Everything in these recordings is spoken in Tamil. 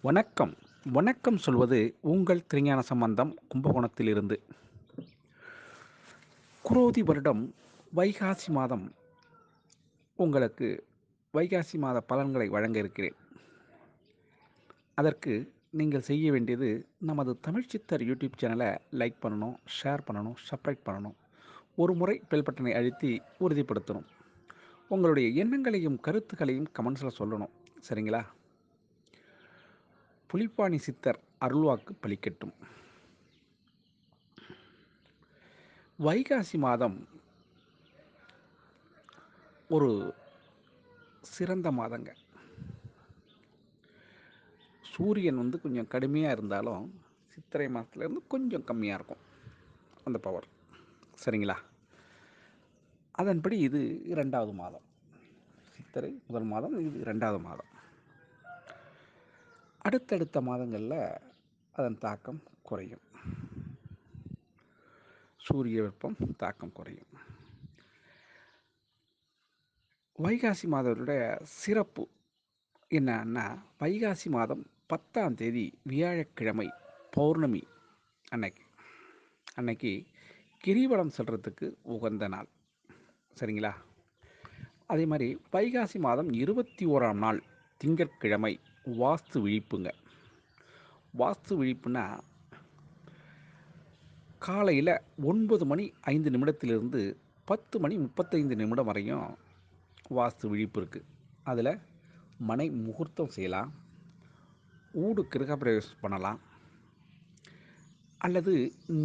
வணக்கம். வணக்கம் சொல்வது உங்கள் திருஞான சம்பந்தம் கும்பகோணத்திலிருந்து. குரோதி வருடம் வைகாசி மாதம் உங்களுக்கு வைகாசி மாத பலன்களை வழங்க இருக்கிறேன். அதற்கு நீங்கள் செய்ய வேண்டியது நமது தமிழ் சித்தர் யூடியூப் சேனலை லைக் பண்ணணும், ஷேர் பண்ணணும், சப்ஸ்கிரைப் பண்ணணும். ஒரு முறை பெல் பட்டனை அழுத்தி உறுதிப்படுத்தணும். உங்களுடைய எண்ணங்களையும் கருத்துக்களையும் கமெண்ட்ஸில் சொல்லணும். சரிங்களா? புலிப்பாணி சித்தர் அருள்வாக்கு பலிக்கட்டும். வைகாசி மாதம் ஒரு சிறந்த மாதங்க. சூரியன் கொஞ்சம் கடுமையாக இருந்தாலும் சித்திரை மாதத்துலேருந்து கொஞ்சம் கம்மியாக இருக்கும் அந்த பவர். சரிங்களா? அதன்படி இது 2வது மாதம். சித்திரை முதல் மாதம், இது 2வது மாதம். அடுத்தடுத்த மாதங்களில் அதன் தாக்கம் குறையும். சூரிய வெப்பம் தாக்கம் குறையும். வைகாசி மாதத்துடைய சிறப்பு என்னன்னா, வைகாசி மாதம் 10ஆம் தேதி வியாழக்கிழமை பௌர்ணமி அன்னைக்கு கிரிவலம் செல்றதுக்கு உகந்த நாள். சரிங்களா? அதே மாதிரி வைகாசி மாதம் 21ஆம் நாள் திங்கட்கிழமை வாஸ்து விழிப்புங்க. வாஸ்து விழிப்புனா காலையில் 9:05 10:35 வரையும் வாஸ்து விழிப்பு இருக்குது. அதில் மனை முகூர்த்தம் செய்யலாம், ஊடு கிரகப்பிரவேசம் பண்ணலாம், அல்லது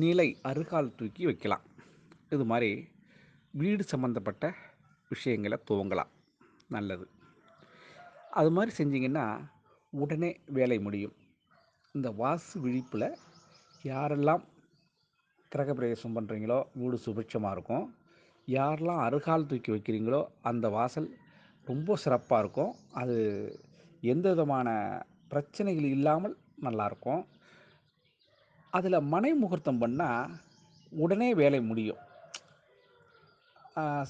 நிலை அருகால் தூக்கி வைக்கலாம். இது மாதிரி வீடு சம்மந்தப்பட்ட விஷயங்களை துவங்கலாம். நல்லது. அது மாதிரி செஞ்சிங்கன்னா உடனே வேலை முடியும். இந்த வாஸ்து விழிப்பில் யாரெல்லாம் கிரகப்பிரவேசம் பண்ணுறீங்களோ வீடு சுபிட்சமாக இருக்கும். யாரெல்லாம் அருகால் தூக்கி வைக்கிறீங்களோ அந்த வாசல் ரொம்ப சிறப்பாக இருக்கும். அது எந்த விதமான பிரச்சனைகள் இல்லாமல் நல்லாயிருக்கும். அதில் மனை முகூர்த்தம் பண்ணால் உடனே வேலை முடியும்.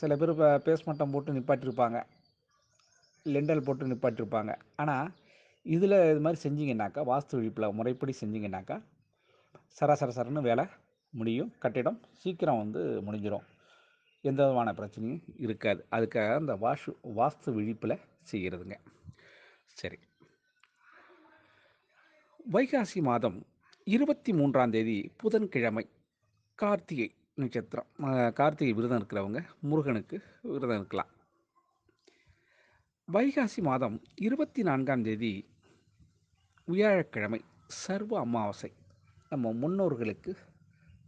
சில பேர் இப்போ பேஸ்மட்டம் போட்டு நிப்பாட்டியிருப்பாங்க, லெண்டல் போட்டு நிப்பாட்டியிருப்பாங்க. ஆனால் இதில் இது மாதிரி செஞ்சிங்கனாக்கா, வாஸ்து விழிப்பில் முறைப்படி செஞ்சிங்கனாக்கா சரன்னு வேலை முடியும். கட்டிடம் சீக்கிரம் முடிஞ்சிடும். எந்த விதமான பிரச்சனையும் இருக்காது. அதுக்காக அந்த வாஸ்து விழிப்பில் செய்கிறதுங்க. சரி. வைகாசி மாதம் 23ஆம் தேதி புதன்கிழமை கார்த்திகை நட்சத்திரம். கார்த்திகை விரதம் இருக்கிறவங்க முருகனுக்கு விரதம் இருக்கலாம். வைகாசி மாதம் 24ஆம் தேதி வியாழக்கிழமை சர்வ அமாவாசை. நம்ம முன்னோர்களுக்கு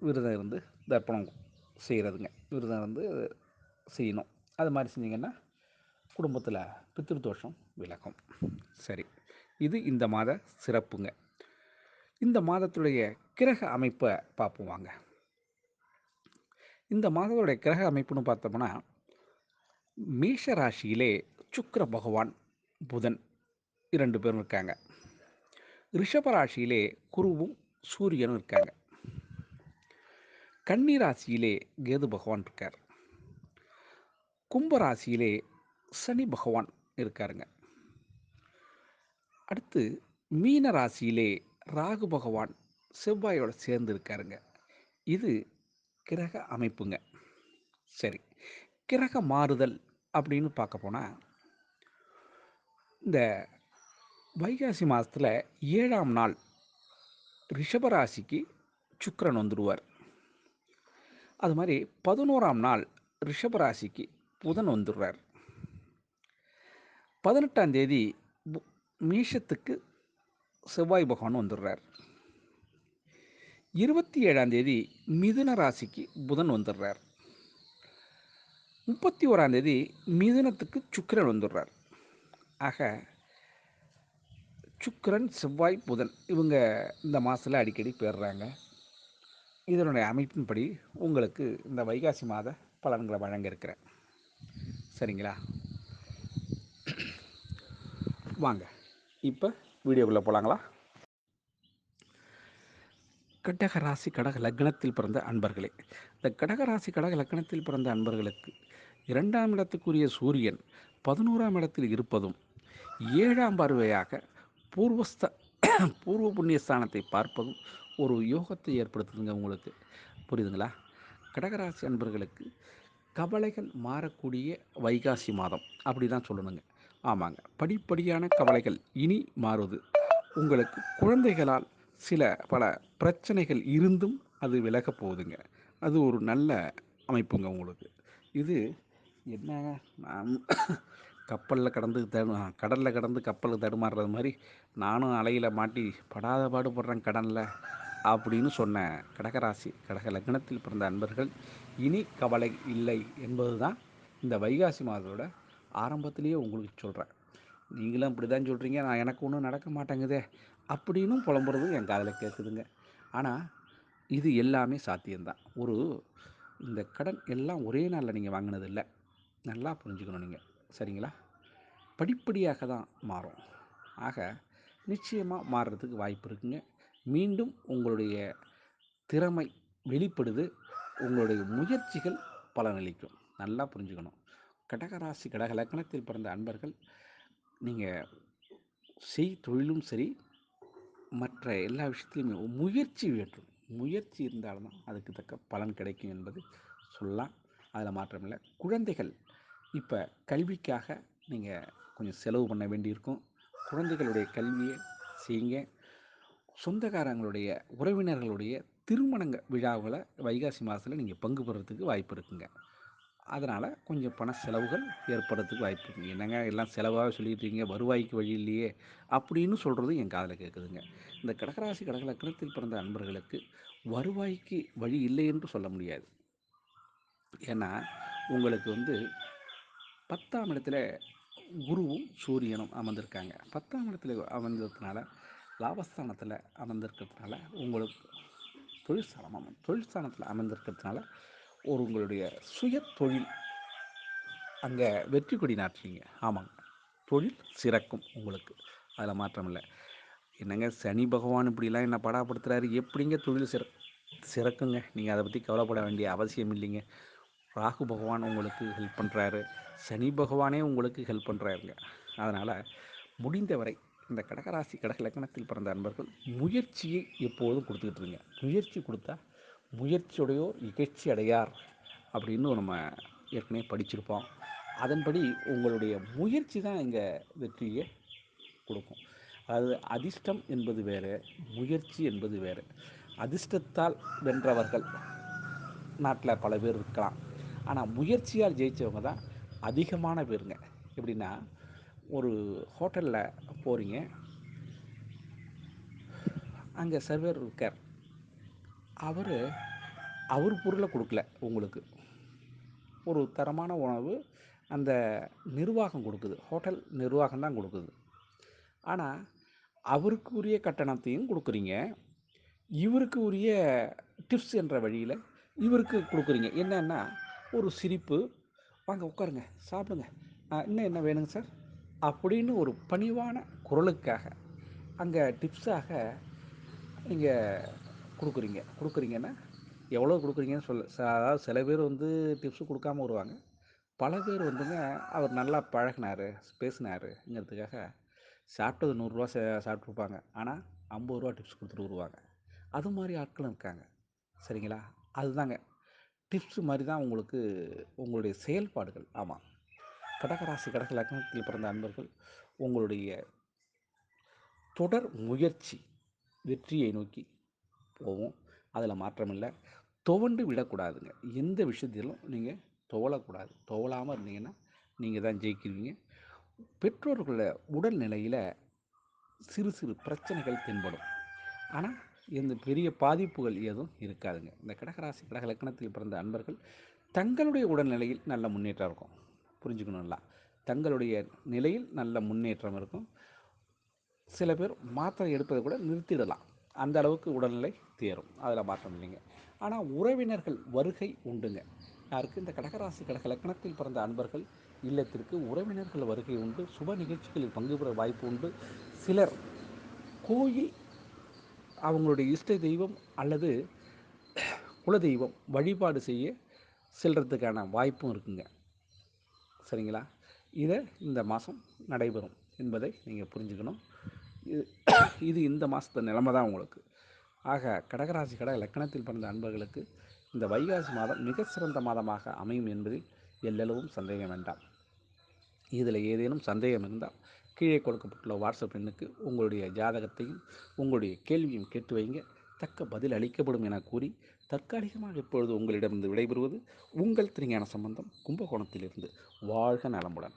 விரதம் இருந்து தர்ப்பணம் செய்கிறதுங்க. விரதம் இருந்து செய்யணும். அது மாதிரி செஞ்சிங்கன்னா குடும்பத்தில் பித்ருதோஷம் விலகும். சரி, இது இந்த மாத சிறப்புங்க. இந்த மாதத்துடைய கிரக அமைப்பை பார்ப்போம் வாங்க. இந்த மாதத்துடைய கிரக அமைப்புன்னு பார்த்தோம்னா, மேஷ ராசியிலே சுக்கிர பகவான், புதன் 2 பேரும் இருக்காங்க. ரிஷப ராசியிலே குருவும் சூரியனும் இருக்காங்க. கன்னி ராசியிலே கேது பகவான் இருக்கார். கும்பராசியிலே சனி பகவான் இருக்காருங்க. அடுத்து மீன ராசியிலே ராகு பகவான் செவ்வாயோட சேர்ந்து இருக்காருங்க. இது கிரக அமைப்புங்க. சரி, கிரக மாறுதல் அப்படின்னு பார்க்க போனால், இந்த வைகாசி மாதத்தில் 7ஆம் நாள் ரிஷபராசிக்கு சுக்கிரன் வந்துடுவார். அது மாதிரி 11ஆம் நாள் ரிஷபராசிக்கு புதன் வந்துடுறார். 18ஆம் தேதி மேஷத்துக்கு செவ்வாய் பகவான் வந்துடுறார். 27ஆம் தேதி மிதுன ராசிக்கு புதன் வந்துடுறார். 31ஆம் தேதி மிதுனத்துக்கு சுக்கிரன் வந்துடுறார். ஆக சுக்கிரன், செவ்வாய், புதன் இவங்க இந்த மாதத்தில் அடிக்கடி போயிடுறாங்க. இதனுடைய அமைப்பின்படி உங்களுக்கு இந்த வைகாசி மாத பலன்களை வழங்க இருக்கிறேன். சரிங்களா? வாங்க இப்போ வீடியோக்குள்ளே போகலாங்களா? கடக ராசி கடக லக்னத்தில் பிறந்த அன்பர்களே, இந்த கடக ராசி கடக லக்னத்தில் பிறந்த அன்பர்களுக்கு 2ஆம் இடத்துக்குரிய சூரியன் 11ஆம் இடத்தில் இருப்பதும் 7ஆம் பார்வையாக பூர்வஸ்த பூர்வ புண்ணிய ஸ்தானத்தை பார்ப்பதும் ஒரு யோகத்தை ஏற்படுத்துதுங்க உங்களுக்கு. புரியுதுங்களா? கடகராசி அன்பர்களுக்கு கவலைகள் மாறக்கூடிய வைகாசி மாதம் அப்படி தான் சொல்லணுங்க. ஆமாங்க. படிப்படியான கவலைகள் இனி மாறுது. உங்களுக்கு குழந்தைகளால் சில பல பிரச்சனைகள் இருந்தும் அது விலகப் போகுதுங்க. அது ஒரு நல்ல அமைப்புங்க உங்களுக்கு. இது என்னங்க நான் கப்பலில் கடந்து கடலில் கடந்து கப்பலில் தடுமாறுறது மாதிரி நானும் அலையில் மாட்டி படாத பாடுபடுறேன் கடனில் அப்படின்னு சொன்ன கடகராசி கடக லக்னத்தில் பிறந்த அன்பர்கள் இனி கவலை இல்லை என்பது தான் இந்த வைகாசி மாதத்தோட ஆரம்பத்திலேயே உங்களுக்கு சொல்கிறேன். நீங்களும் அப்படி தான் சொல்கிறீங்க, நான் எனக்கு ஒன்றும் நடக்க மாட்டேங்குதே அப்படின்னு புலம்புறது என் காதில் கேட்குதுங்க. ஆனால் இது எல்லாமே சாத்தியம்தான். இந்த கடன் எல்லாம் ஒரே நாளில் நீங்கள் வாங்கினது இல்லை. நல்லா புரிஞ்சுக்கணும் நீங்கள். சரிங்களா? படிப்படியாக தான் மாறும். ஆக நிச்சயமாக மாறுறதுக்கு வாய்ப்பு இருக்குங்க. மீண்டும் உங்களுடைய திறமை வெளிப்படுது. உங்களுடைய முயற்சிகள் பலனளிக்கும். நல்லா புரிஞ்சுக்கணும். கடகராசி கடக லக்னத்தில் பிறந்த அன்பர்கள் நீங்கள் தொழிலும் சரி, மற்ற எல்லா விஷயத்துலையுமே முயற்சி வேண்டும். முயற்சி இருந்தால்தான் அதுக்கு தக்க பலன் கிடைக்கும் என்பது சொல்லலாம். அதில் மாற்றமில்லை. குழந்தைகள் இப்போ கல்விக்காக நீங்கள் கொஞ்சம் செலவு பண்ண வேண்டியிருக்கும். குழந்தைகளுடைய கல்வியை செய்யுங்க. சொந்தக்காரங்களுடைய உறவினர்களுடைய திருமணங்க விழாவில் வைகாசி மாதத்தில் நீங்கள் பங்கு பெறத்துக்கு வாய்ப்பு இருக்குங்க. அதனால் கொஞ்சம் பண செலவுகள் ஏற்படுறதுக்கு வாய்ப்பு இருக்குங்க. என்னங்க எல்லாம் செலவாக சொல்லிட்டு இருக்கீங்க, வருவாய்க்கு வழி இல்லையே அப்படின்னு சொல்கிறது என் காதில் கேட்குதுங்க. இந்த கடகராசி கடக லக்னத்தில் பிறந்த அன்பர்களுக்கு வருவாய்க்கு வழி இல்லை என்று சொல்ல முடியாது. ஏன்னா உங்களுக்கு 10ஆம் இடத்துல குருவும் சூரியனும் அமர்ந்திருக்காங்க. 10ஆம் இடத்துல அமர்ந்ததுனால லாபஸ்தானத்தில் அமர்ந்திருக்கிறதுனால உங்களுக்கு தொழில் ஸ்தானத்தில் அமர்ந்திருக்கிறதுனால உங்களுடைய சுய தொழில் அங்கே வெற்றி கொடி நாட்டுறீங்க. ஆமாங்க. தொழில் சிறக்கும் உங்களுக்கு. அதில் மாற்றம் இல்லை. என்னங்க சனி பகவான் இப்படிலாம் என்ன படாப்படுத்துகிறாரு, எப்படிங்க தொழில் சிறக்குங்க? நீங்கள் அதை பற்றி கவலைப்பட வேண்டிய அவசியம் இல்லைங்க. ராகு பகவான் உங்களுக்கு ஹெல்ப் பண்ணுறாரு, சனி பகவானே உங்களுக்கு ஹெல்ப் பண்ணுறாருங்க. அதனால் முடிந்தவரை இந்த கடகராசி கடக லக்னத்தில் பிறந்த அன்பர்கள் முயற்சியை எப்போதும் கொடுத்துக்கிட்டுருங்க. முயற்சி கொடுத்தா முயற்சியுடையோர் இகழ்ச்சி அடையார் அப்படின்னு நம்ம ஏற்கனவே படிச்சிருப்போம். அதன்படி உங்களுடைய முயற்சி தான் இங்கே வெற்றியை கொடுக்கும். அதாவது அதிர்ஷ்டம் என்பது வேறு, முயற்சி என்பது வேறு. அதிர்ஷ்டத்தால் வென்றவர்கள் நாட்டில் பல பேர் இருக்கலாம். ஆனால் முயற்சியால் ஜெயித்தவங்க தான் அதிகமான பேருங்க. எப்படின்னா, ஒரு ஹோட்டலில் போகிறீங்க, அங்கே சர்வர் இருக்கார். அவர் பொருளை கொடுக்கல உங்களுக்கு. ஒரு தரமான உணவு அந்த நிர்வாகம் கொடுக்குது, ஹோட்டல் நிர்வாகம் தான் கொடுக்குது. ஆனால் அவருக்கு உரிய கட்டணத்தையும் கொடுக்குறீங்க, இவருக்கு உரிய டிப்ஸ் என்ற வழியில் இவருக்கு கொடுக்குறீங்க. என்னன்னா ஒரு சிரிப்பு, வாங்க உட்காருங்க, சாப்பிடுங்க, இன்னும் என்ன வேணுங்க சார் அப்படின்னு ஒரு பணிவான குரலுக்காக அங்கே டிப்ஸாக நீங்கள் கொடுக்குறீங்கன்னா எவ்வளோ கொடுக்குறீங்கன்னு அதாவது சில பேர் டிப்ஸு கொடுக்காம வருவாங்க. பல பேர் அவர் நல்லா பழகினார், பேசினாருங்கிறதுக்காக சாப்பிட்டது நூறுரூவா சாப்பிட்ருப்பாங்க. ஆனால் 50 ரூபா டிப்ஸ் கொடுத்துட்டு வருவாங்க. அது மாதிரி ஆட்களும் இருக்காங்க. சரிங்களா? அதுதாங்க டிப்ஸு மாதிரி தான் உங்களுக்கு உங்களுடைய செயல்பாடுகள். ஆமாம். கடகராசி கடக லக்னத்தில் பிறந்த அன்பர்கள் உங்களுடைய தொடர் முயற்சி வெற்றியை நோக்கி போவோம். அதில் மாற்றமில்லை. துவண்டு விடக்கூடாதுங்க. எந்த விஷயத்திலும் நீங்கள் துவளக்கூடாது. துவளாமல் இருந்தீங்கன்னா நீங்கள் தான் ஜெயிக்கிறீங்க. பெற்றோர்களோட உடல்நிலையில் சிறு சிறு பிரச்சனைகள் தென்படும். ஆனால் இந்த பெரிய பாதிப்புகள் எதுவும் இருக்காதுங்க. இந்த கடகராசி கடக லக்னத்தில் பிறந்த அன்பர்கள் தங்களுடைய உடல்நிலையில் நல்ல முன்னேற்றம் இருக்கும். புரிஞ்சுக்கணும்ல, தங்களுடைய நிலையில் நல்ல முன்னேற்றம் இருக்கும். சில பேர் மாத்திரை எடுப்பதை கூட நிறுத்திடலாம். அந்த அளவுக்கு உடல்நிலை தேரும். அதில் மாற்றம் இல்லைங்க. ஆனால் உறவினர்கள் வருகை உண்டுங்க. யாருக்கு? இந்த கடகராசி கடக லக்னத்தில் பிறந்த அன்பர்கள் இல்லத்திற்கு உறவினர்கள் வருகை உண்டு. சுப நிகழ்ச்சிகளில் பங்கு பெற வாய்ப்பு உண்டு. சிலர் கோயில் அவங்களுடைய இஷ்ட தெய்வம் அல்லது குலதெய்வம் வழிபாடு செய்ய செல்றதுக்கான வாய்ப்பும் இருக்குங்க. சரிங்களா? இதை இந்த மாதம் நடைபெறும் என்பதை நீங்கள் புரிஞ்சுக்கணும். இது இது இந்த மாதத்து நிலைமை தான் உங்களுக்கு. ஆக கடகராசி லக்கணத்தில் பிறந்த அன்பர்களுக்கு இந்த வைகாசி மாதம் மிக சிறந்த மாதமாக அமையும் என்பதில் எல்லளவும் சந்தேகம் வேண்டாம். இதில் ஏதேனும் சந்தேகம் இருந்தால் கீழே கொடுக்கப்பட்டுள்ள வாட்ஸ்அப் எண்ணுக்கு உங்களுடைய ஜாதகத்தையும் உங்களுடைய கேள்வியும் கேட்டு வைங்க, தக்க பதில் அளிக்கப்படும் என கூறி தற்காலிகமாக இப்பொழுது உங்களிடமிருந்து விடைபெறுவது உங்கள் திருஞான சம்பந்தம், கும்பகோணத்திலிருந்து. வாழ்க நலமுடன்.